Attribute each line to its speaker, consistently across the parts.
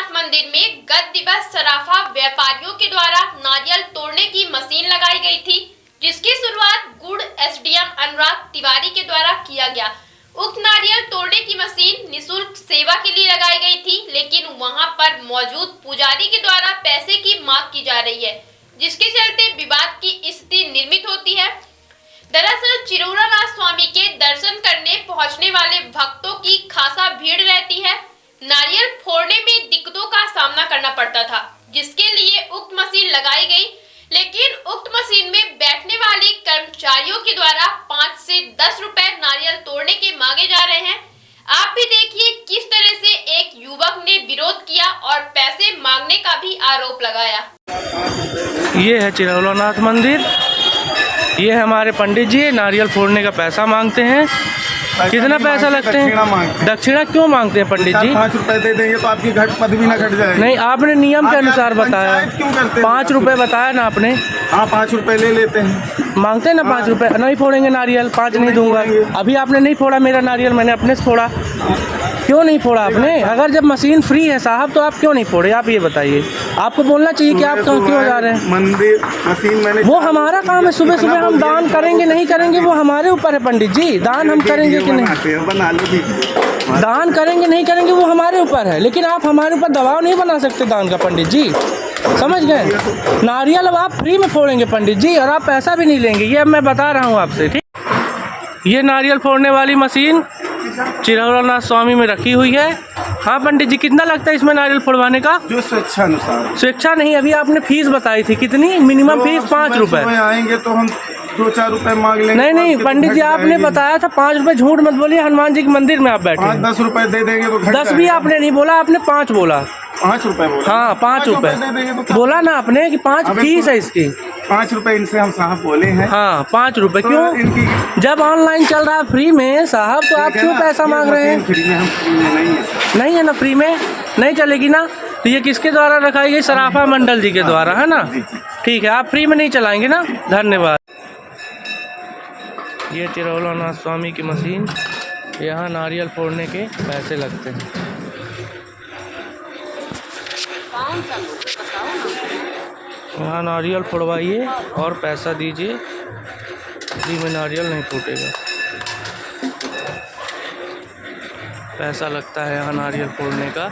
Speaker 1: चिरौलानाथ मंदिर में गत दिवस सराफा व्यापारियों के द्वारा नारियल तोड़ने की मशीन लगाई गई थी, जिसकी शुरुआत गुड़ एसडीएम अनुराग तिवारी के द्वारा किया गया। उक्त नारियल तोड़ने की मशीन निःशुल्क सेवा के लिए लगाई गई थी, लेकिन वहां पर मौजूद पुजारी के द्वारा पैसे की मांग की जा रही है, जिसके चलते विवाद की स्थिति निर्मित होती है। दरअसल चिरौलानाथ स्वामी के दर्शन करने पहुंचने वाले भक्तों की खासा भीड़ रहती है। नारियल फोड़ने में दिक्कतों का सामना करना पड़ता था, जिसके लिए उक्त मशीन लगाई गई, लेकिन उक्त मशीन में बैठने वाले कर्मचारियों के द्वारा 5 से 10 रुपए नारियल तोड़ने के मांगे जा रहे हैं। आप भी देखिए किस तरह से एक युवक ने विरोध किया और पैसे मांगने का भी आरोप लगाया।
Speaker 2: ये है चिरौलानाथ मंदिर, ये है हमारे पंडित जी, नारियल फोड़ने का पैसा मांगते हैं। कितना पैसा लगते हैं? दक्षिणा क्यों मांगते हैं पंडित जी?
Speaker 3: 5 रुपए दे देंगे तो आपकी घट पद भी ना घट जाएगी।
Speaker 2: नहीं, आपने नियम के अनुसार बताया।
Speaker 3: क्यों करते
Speaker 2: 5 रुपए बताया ना आपने।
Speaker 3: हाँ, 5 रुपए ले लेते हैं।
Speaker 2: मांगते हैं ना 5 रुपए। नहीं फोड़ेंगे नारियल, 5 नहीं दूंगा। अभी आपने नहीं फोड़ा मेरा नारियल, मैंने अपने से फोड़ा। क्यों नहीं फोड़ा आपने? अगर जब मशीन फ्री है साहब तो आप क्यों नहीं फोड़े? आप ये बताइए। आपको बोलना चाहिए कि आप क्यों जा रहे हैं।
Speaker 3: मंदिर मशीन मैंने
Speaker 2: वो हमारा काम है। सुबह सुबह हम दान करेंगे नहीं करेंगे वो हमारे ऊपर है पंडित जी। दान हम करेंगे कि नहीं,
Speaker 3: बना लो।
Speaker 2: दान करेंगे नहीं करेंगे वो हमारे ऊपर है, लेकिन आप हमारे ऊपर दबाव नहीं बना सकते दान का पंडित जी। समझ गए? नारियल अब आप फ्री में फोड़ेंगे पंडित जी, और आप पैसा भी नहीं लेंगे। ये अब मैं बता रहा हूँ आपसे, ठीक। ये नारियल फोड़ने वाली मशीन चिरौलानाथ स्वामी में रखी हुई है। हाँ पंडित जी, कितना लगता है इसमें नारियल फोड़वाने का?
Speaker 3: जो स्वेच्छा अनुसार।
Speaker 2: स्वेच्छा नहीं, अभी आपने फीस बताई थी कितनी? मिनिमम फीस 5 रुपए।
Speaker 3: आएंगे तो हम 2-4 रुपए मांग लेंगे।
Speaker 2: नहीं पंडित जी, आपने बताया था 5 रुपए। झूठ मत बोलिए, हनुमान जी के मंदिर में आप बैठे।
Speaker 3: 5-10 रुपए दे देंगे तो
Speaker 2: 10 भी आपने नहीं बोला, आपने 5 बोला।
Speaker 3: 5 रुपए बोला।
Speaker 2: हाँ, 5 रुपए बोला ना आपने कि 5 फीस है इसकी।
Speaker 3: 5 रुपए इनसे हम साहब बोले हैं।
Speaker 2: हाँ, 5 रुपए।
Speaker 3: तो
Speaker 2: क्यों?
Speaker 3: इनकी
Speaker 2: जब ऑनलाइन चल रहा है फ्री में साहब, तो आप क्यों पैसा मांग रहे हैं?
Speaker 3: फ्री में हम फ्री में नहीं
Speaker 2: है ना, फ्री में नहीं चलेगी ना। तो ये किसके द्वारा रखाई गई? सराफा मंडल जी के द्वारा, है ना। ठीक है, आप फ्री में नहीं चलाएंगे ना। धन्यवाद। ये चिरौलानाथ स्वामी की मशीन, यहाँ नारियल फोड़ने के पैसे लगते हैं। यहाँ नारियल फोड़वाइए और पैसा दीजिए, फ्री में नारियल नहीं फूटेगा। पैसा लगता है यहाँ नारियल फोड़ने का।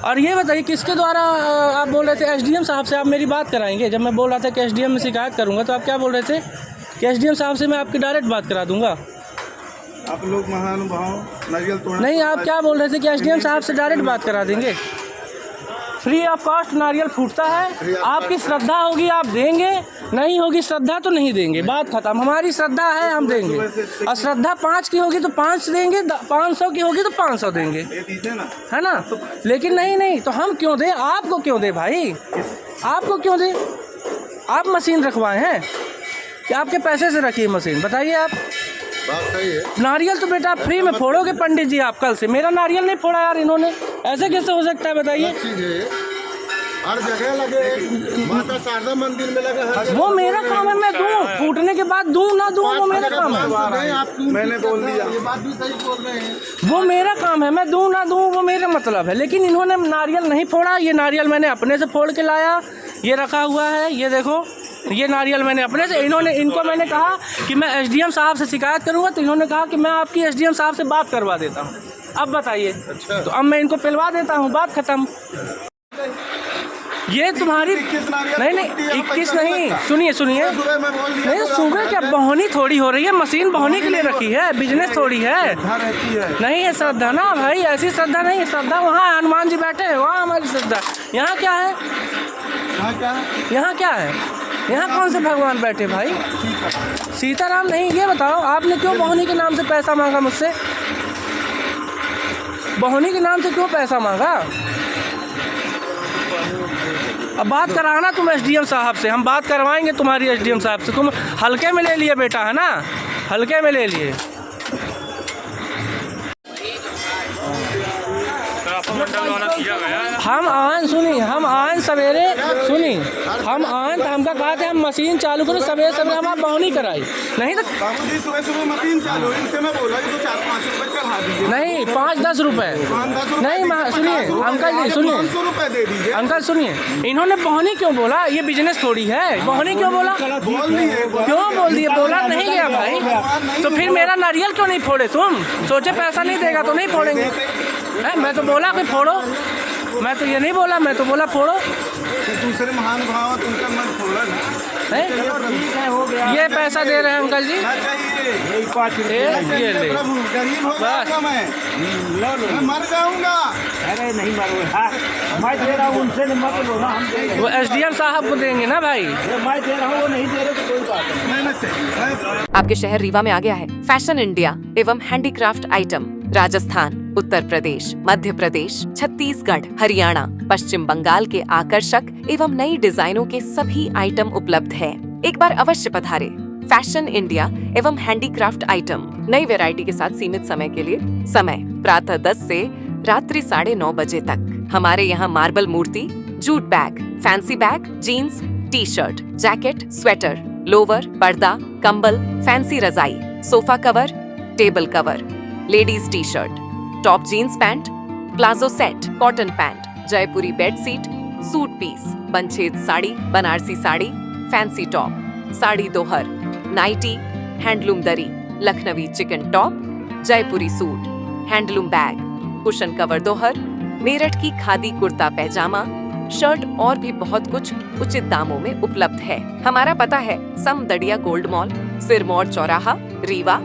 Speaker 2: और ये बताइए किसके द्वारा आप बोल रहे थे? एसडीएम साहब से आप मेरी बात कराएंगे? जब मैं बोल रहा था कि एसडीएम में शिकायत करूंगा, तो आप क्या बोल रहे थे कि एसडीएम साहब से मैं आपकी डायरेक्ट बात करा दूंगा?
Speaker 3: आप लोग महानुभाव नारियल तोड़ना
Speaker 2: नहीं, आप क्या बोल रहे थे कि एसडीएम साहब से डायरेक्ट बात करा देंगे? फ्री ऑफ कॉस्ट नारियल फूटता है। आपकी श्रद्धा होगी आप देंगे, नहीं होगी श्रद्धा तो नहीं देंगे। बात खत्म। हमारी श्रद्धा है, हम देंगे। और श्रद्धा 5 की होगी तो 5 देंगे, 500 की होगी तो 500 देंगे, है ना। लेकिन नहीं तो हम क्यों दें? आपको क्यों दें भाई? आपको क्यों दें? आप मशीन रखवाए हैं कि आपके पैसे से रखी है मशीन? बताइए आप। नारियल तो बेटा आप फ्री में फोड़ोगे पंडित जी। आप कल से मेरा नारियल नहीं फोड़ा यार इन्होंने, ऐसे कैसे हो सकता है बताइए?
Speaker 3: हर जगह लगे, माता शारदा मंदिर में लगा है।
Speaker 2: वो मेरा काम है, मैं दूं। फूटने के बाद दूं ना दूं, वो मेरा काम है।
Speaker 3: मैंने बोल दिया, ये बात भी सही बोल रहे हैं।
Speaker 2: वो मेरा काम है, मैं दूं ना दूं वो मेरा मतलब है। लेकिन इन्होंने नारियल नहीं फोड़ा। ये नारियल मैंने अपने से फोड़ के लाया, ये रखा हुआ है, ये देखो। ये नारियल मैंने अपने से, इनको मैंने कहा कि मैं एसडीएम साहब से शिकायत करूंगा, तो इन्होंने कहा कि मैं आपकी एसडीएम साहब से बात करवा देता हूं। अब बताइए।
Speaker 3: अच्छा।
Speaker 2: तो अब मैं इनको पिलवा देता हूं, बात खत्म। ये तुम्हारी नहीं 21 नहीं, सुनिए नहीं, सुबह क्या बहनी थोड़ी हो रही है। मशीन बहनी के लिए रखी है, बिजनेस थोड़ी है। नहीं है श्रद्धा ना भाई, ऐसी श्रद्धा नहीं है। श्रद्धा वहाँ हनुमान जी बैठे हैं, वहाँ हमारी श्रद्धा। यहाँ क्या है? यहाँ क्या है? यहाँ कौन से भगवान बैठे भाई? सीताराम नहीं। ये बताओ आपने क्यों बहनी के नाम से पैसा मांगा मुझसे? बहनी के नाम से क्यों पैसा मांगा? अब बात कराना तुम एसडीएम साहब से, हम बात करवाएंगे तुम्हारी एसडीएम साहब से। तुम हल्के में ले लिए बेटा, है ना, हल्के में ले लिए। हम आन सुनी, हम आन सवेरे सुनी, हम आन तो हमका कहा था हम मशीन चालू करो सवेरे सवेरे, हम आप बहनी कराई नहीं तो
Speaker 3: सुबह सुबह मशीन चालू, इनसे मैं बोला 4-5 रुपए बढ़ा दीजिए।
Speaker 2: नहीं 5-10 रुपए
Speaker 3: 5-10 रुपए
Speaker 2: नहीं सुनिए अंकल जी सुनिए
Speaker 3: 500 रुपए दे दीजिए।
Speaker 2: अंकल सुनिए, इन्होंने बहनी क्यों बोला? ये बिजनेस थोड़ी है, बहनी क्यों बोला?
Speaker 3: बोल दिए
Speaker 2: क्यों बोल दिए? बोला नहीं गया भाई, तो फिर मेरा नारियल क्यों नहीं फोड़े तुम? सोचे पैसा नहीं देगा तो नहीं फोड़ेंगे। है? मैं तो बोला कि फोड़ो, मैं तो ये नहीं बोला, मैं तो बोला फोड़ो।
Speaker 3: दूसरे महान भाव तुमका मन खोला ना
Speaker 2: है? ये पैसा दे रहे हैं अंकल जी, ये ले
Speaker 3: प्रभु गरीब हो जाऊंगा मैं मर जाऊंगा।
Speaker 4: अरे नहीं मारूंगा, मैं दे रहा हूँ उनसे मत लो ना, हम दे रहे
Speaker 2: वो एसडीएम साहब को देंगे ना भाई।
Speaker 4: हैं। मैं दे रहा हूँ, वो नहीं दे रहे तो कोई बात नहीं।
Speaker 3: मेहनत से
Speaker 5: आपके शहर रीवा में आ गया है फैशन इंडिया एवं हैंडीक्राफ्ट आइटम। राजस्थान, उत्तर प्रदेश, मध्य प्रदेश, छत्तीसगढ़, हरियाणा, पश्चिम बंगाल के आकर्षक एवं नई डिजाइनों के सभी आइटम उपलब्ध है। एक बार अवश्य पधारे फैशन इंडिया एवं हैंडीक्राफ्ट आइटम। नई वैरायटी के साथ सीमित समय के लिए। समय प्रातः 10 से रात्रि 9:30 बजे तक। हमारे यहाँ मार्बल मूर्ति, jute bag, fancy bag, jeans, T shirt, jacket, sweater, lower, पर्दा, कंबल, फैंसी रजाई, sofa cover, table cover, ladies T shirt, top jeans pant, palazzo set, cotton pant, Jaipuri bed sheet, suit piece, बंछेद साड़ी, बनारसी साड़ी, फैंसी टॉप, साड़ी दोहर, nightie, handloom दरी, Lucknowi chikan top, Jaipuri suit, handloom bag, cushion cover दोहर, मेरठ की खादी कुर्ता पैजामा, shirt और भी बहुत कुछ उचित दामों में उपलब्ध है। हमारा पता है समदड़िया गोल्ड मॉल, सिरमौर चौराहा, रीवा।